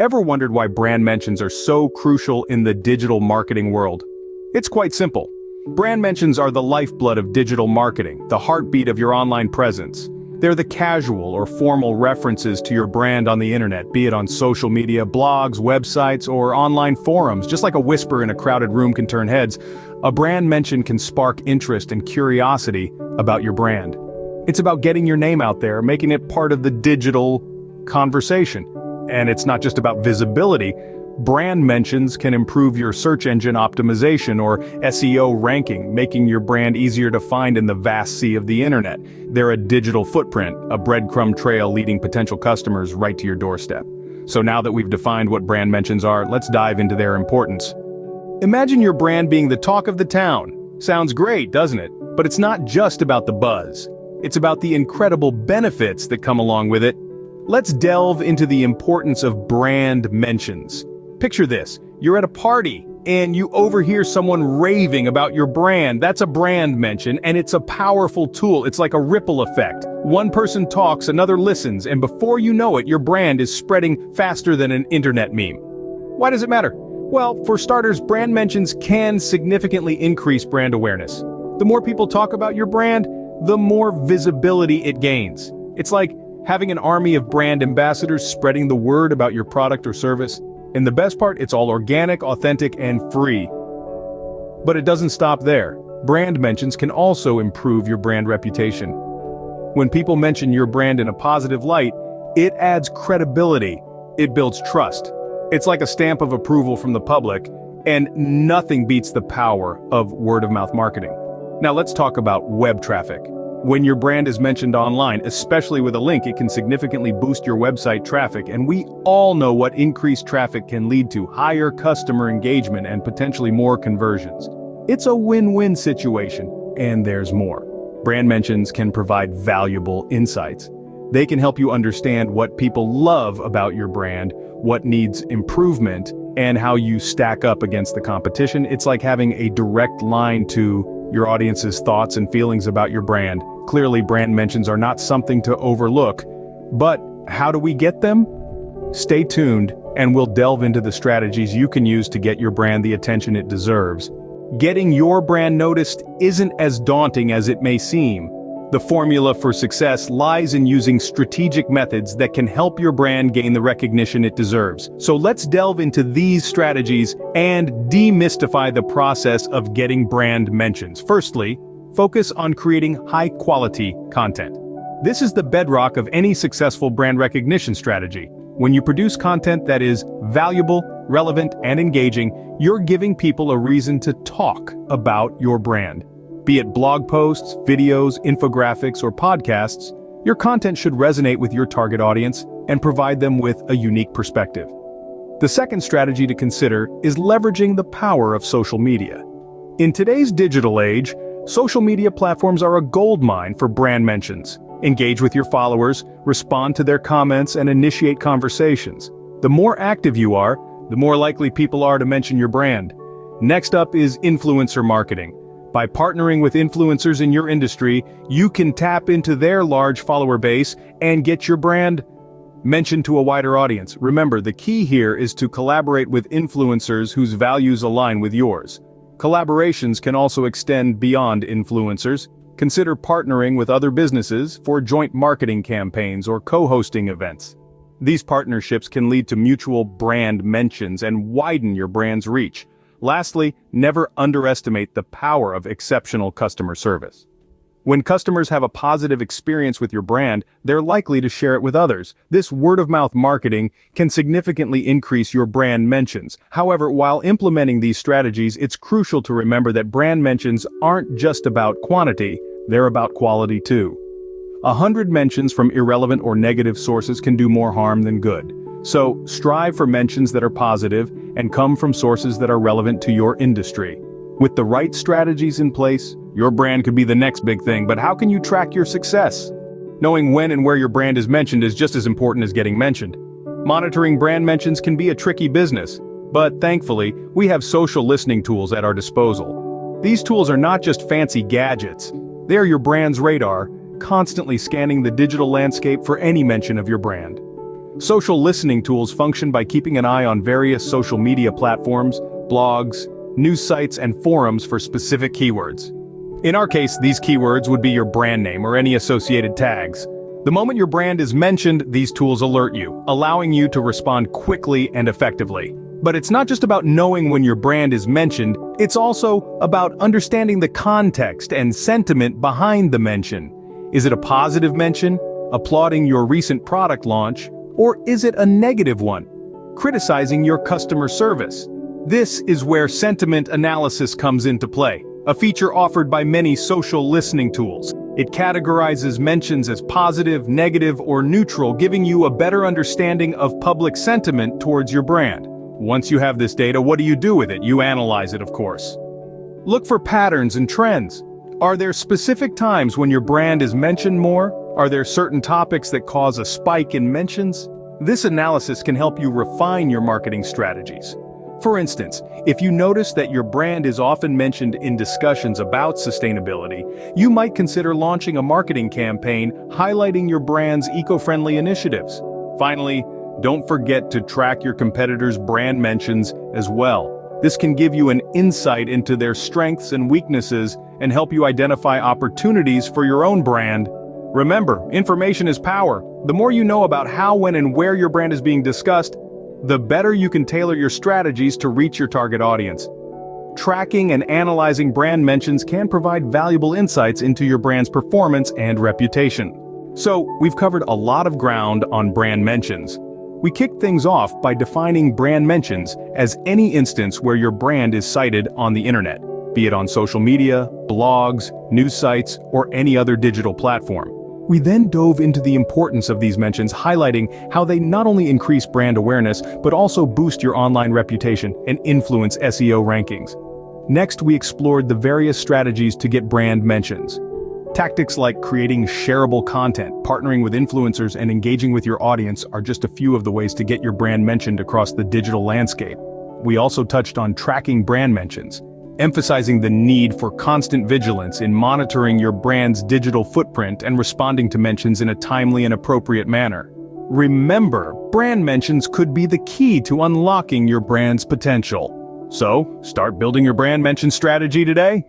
Ever wondered why brand mentions are so crucial in the digital marketing world? It's quite simple. Brand mentions are the lifeblood of digital marketing, the heartbeat of your online presence. They're the casual or formal references to your brand on the internet, be it on social media, blogs, websites, or online forums. Just like a whisper in a crowded room can turn heads, a brand mention can spark interest and curiosity about your brand. It's about getting your name out there, making it part of the digital conversation. And it's not just about visibility. Brand mentions can improve your search engine optimization or SEO ranking, making your brand easier to find in the vast sea of the internet. They're a digital footprint, a breadcrumb trail leading potential customers right to your doorstep. So now that we've defined what brand mentions are, let's dive into their importance. Imagine your brand being the talk of the town. Sounds great, doesn't it? But it's not just about the buzz. It's about the incredible benefits that come along with it. Let's delve into the importance of brand mentions. Picture this, you're at a party and you overhear someone raving about your brand. That's a brand mention, and it's a powerful tool. It's like a ripple effect. One person talks, another listens, and before you know it, your brand is spreading faster than an internet meme. Why does it matter? Well, for starters, brand mentions can significantly increase brand awareness. The more people talk about your brand, the more visibility it gains. It's like having an army of brand ambassadors spreading the word about your product or service. And the best part, it's all organic, authentic, and free. But it doesn't stop there. Brand mentions can also improve your brand reputation. When people mention your brand in a positive light, it adds credibility. It builds trust. It's like a stamp of approval from the public, and nothing beats the power of word-of-mouth marketing. Now let's talk about web traffic. When your brand is mentioned online, especially with a link, it can significantly boost your website traffic, and we all know what increased traffic can lead to: higher customer engagement and potentially more conversions. It's a win-win situation, and there's more. Brand mentions can provide valuable insights. They can help you understand what people love about your brand, what needs improvement, and how you stack up against the competition. It's like having a direct line to your audience's thoughts and feelings about your brand. Clearly, brand mentions are not something to overlook, but how do we get them? Stay tuned, and we'll delve into the strategies you can use to get your brand the attention it deserves. Getting your brand noticed isn't as daunting as it may seem. The formula for success lies in using strategic methods that can help your brand gain the recognition it deserves. So let's delve into these strategies and demystify the process of getting brand mentions. Firstly, focus on creating high-quality content. This is the bedrock of any successful brand recognition strategy. When you produce content that is valuable, relevant, and engaging, you're giving people a reason to talk about your brand. Be it blog posts, videos, infographics, or podcasts, your content should resonate with your target audience and provide them with a unique perspective. The second strategy to consider is leveraging the power of social media. In today's digital age, social media platforms are a goldmine for brand mentions. Engage with your followers, respond to their comments, and initiate conversations. The more active you are, the more likely people are to mention your brand. Next up is influencer marketing. By partnering with influencers in your industry, you can tap into their large follower base and get your brand mentioned to a wider audience. Remember, the key here is to collaborate with influencers whose values align with yours. Collaborations can also extend beyond influencers. Consider partnering with other businesses for joint marketing campaigns or co-hosting events. These partnerships can lead to mutual brand mentions and widen your brand's reach. Lastly, never underestimate the power of exceptional customer service. When customers have a positive experience with your brand, they're likely to share it with others. This word-of-mouth marketing can significantly increase your brand mentions. However, while implementing these strategies, it's crucial to remember that brand mentions aren't just about quantity, they're about quality too. 100 mentions from irrelevant or negative sources can do more harm than good. So, strive for mentions that are positive and come from sources that are relevant to your industry. With the right strategies in place, your brand could be the next big thing, but how can you track your success? Knowing when and where your brand is mentioned is just as important as getting mentioned. Monitoring brand mentions can be a tricky business, but thankfully, we have social listening tools at our disposal. These tools are not just fancy gadgets. They are your brand's radar, constantly scanning the digital landscape for any mention of your brand. Social listening tools function by keeping an eye on various social media platforms, blogs, news sites, and forums for specific keywords. In our case, these keywords would be your brand name or any associated tags. The moment your brand is mentioned, these tools alert you, allowing you to respond quickly and effectively. But it's not just about knowing when your brand is mentioned, it's also about understanding the context and sentiment behind the mention. Is it a positive mention, applauding your recent product launch, or is it a negative one, criticizing your customer service? This is where sentiment analysis comes into play, a feature offered by many social listening tools. It categorizes mentions as positive, negative, or neutral, giving you a better understanding of public sentiment towards your brand. Once you have this data, what do you do with it? You analyze it, of course. Look for patterns and trends. Are there specific times when your brand is mentioned more? Are there certain topics that cause a spike in mentions? This analysis can help you refine your marketing strategies. For instance, if you notice that your brand is often mentioned in discussions about sustainability, you might consider launching a marketing campaign highlighting your brand's eco-friendly initiatives. Finally, don't forget to track your competitors' brand mentions as well. This can give you an insight into their strengths and weaknesses and help you identify opportunities for your own brand. Remember, information is power. The more you know about how, when, and where your brand is being discussed, the better you can tailor your strategies to reach your target audience. Tracking and analyzing brand mentions can provide valuable insights into your brand's performance and reputation. So, we've covered a lot of ground on brand mentions. We kicked things off by defining brand mentions as any instance where your brand is cited on the internet, be it on social media, blogs, news sites, or any other digital platform. We then dove into the importance of these mentions, highlighting how they not only increase brand awareness, but also boost your online reputation and influence SEO rankings. Next, we explored the various strategies to get brand mentions. Tactics like creating shareable content, partnering with influencers, and engaging with your audience are just a few of the ways to get your brand mentioned across the digital landscape. We also touched on tracking brand mentions, emphasizing the need for constant vigilance in monitoring your brand's digital footprint and responding to mentions in a timely and appropriate manner. Remember, brand mentions could be the key to unlocking your brand's potential. So, start building your brand mention strategy today.